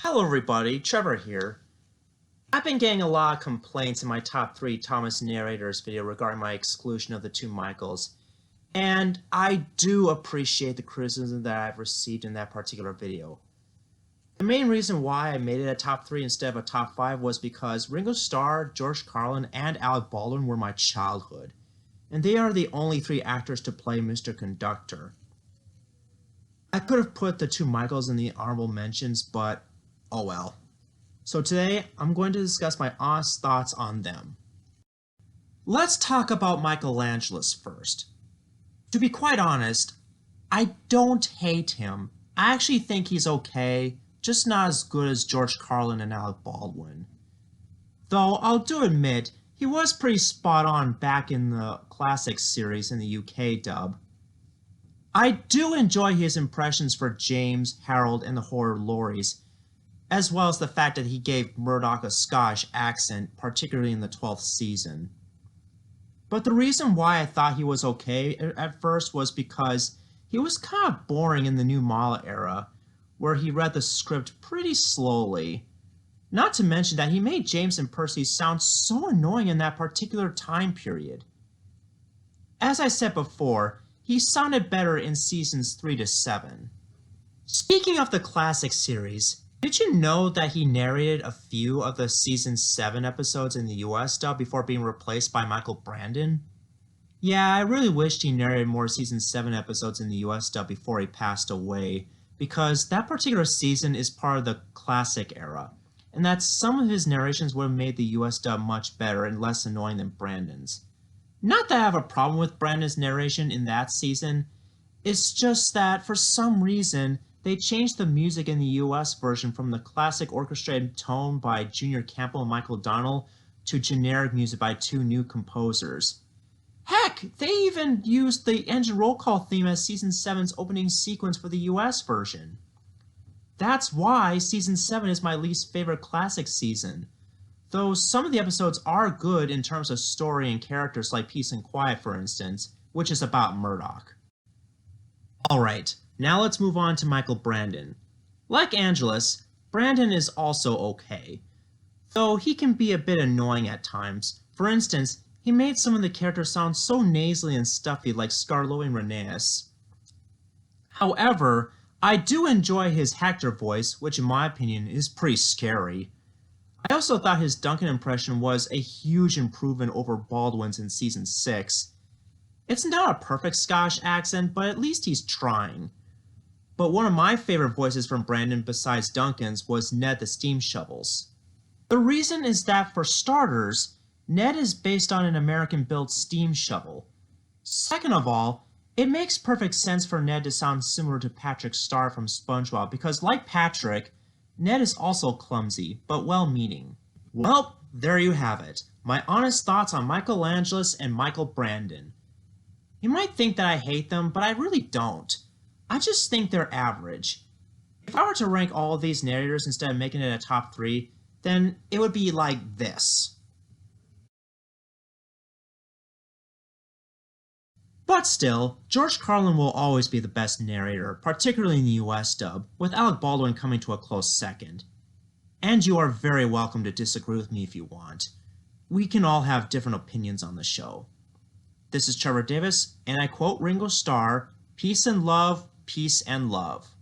Hello everybody, Trevor here. I've been getting a lot of complaints in my top 3 Thomas narrators video regarding my exclusion of the two Michaels, and I do appreciate the criticism that I've received in that particular video. The main reason why I made it a top 3 instead of a top 5 was because Ringo Starr, George Carlin, and Alec Baldwin were my childhood, and they are the only 3 actors to play Mr. Conductor. I could have put the two Michaels in the honorable mentions, but oh well. So today, I'm going to discuss my honest thoughts on them. Let's talk about Michael Angelis first. To be quite honest, I don't hate him. I actually think he's okay, just not as good as George Carlin and Alec Baldwin. Though I'll do admit, he was pretty spot on back in the classic series in the UK dub. I do enjoy his impressions for James, Harold, and the horror lorries, as well as the fact that he gave Murdoch a Scottish accent, particularly in the 12th season. But the reason why I thought he was okay at first was because he was kind of boring in the New Mala era, where he read the script pretty slowly. Not to mention that he made James and Percy sound so annoying in that particular time period. As I said before, he sounded better in seasons 3 to 7. Speaking of the classic series, did you know that he narrated a few of the season 7 episodes in the US dub before being replaced by Michael Brandon? Yeah, I really wished he narrated more season 7 episodes in the US dub before he passed away, because that particular season is part of the classic era, and that some of his narrations would have made the US dub much better and less annoying than Brandon's. Not that I have a problem with Brandon's narration in that season, it's just that for some reason, they changed the music in the US version from the classic orchestrated tone by Junior Campbell and Michael Donnell to generic music by 2 new composers. Heck, they even used the engine roll call theme as Season 7's opening sequence for the US version. That's why Season 7 is my least favorite classic season, though some of the episodes are good in terms of story and characters, like Peace and Quiet for instance, which is about Murdoch. Alright, now let's move on to Michael Brandon. Like Angelis, Brandon is also okay, though he can be a bit annoying at times. For instance, he made some of the characters sound so nasally and stuffy, like Scarlo and Rheneas. However, I do enjoy his Hector voice, which in my opinion is pretty scary. I also thought his Duncan impression was a huge improvement over Baldwin's in season 6. It's not a perfect Scottish accent, but at least he's trying. But one of my favorite voices from Brandon besides Duncan's was Ned the Steam Shovels. The reason is that, for starters, Ned is based on an American-built steam shovel. Second of all, it makes perfect sense for Ned to sound similar to Patrick Star from SpongeBob because, like Patrick, Ned is also clumsy, but well-meaning. Well, there you have it. My honest thoughts on Michael Angelis and Michael Brandon. You might think that I hate them, but I really don't. I just think they're average. If I were to rank all of these narrators instead of making it a top 3, then it would be like this. But still, George Carlin will always be the best narrator, particularly in the US dub, with Alec Baldwin coming to a close second. And you are very welcome to disagree with me if you want. We can all have different opinions on the show. This is Trevor Davis, and I quote Ringo Starr, "Peace and love, peace and love."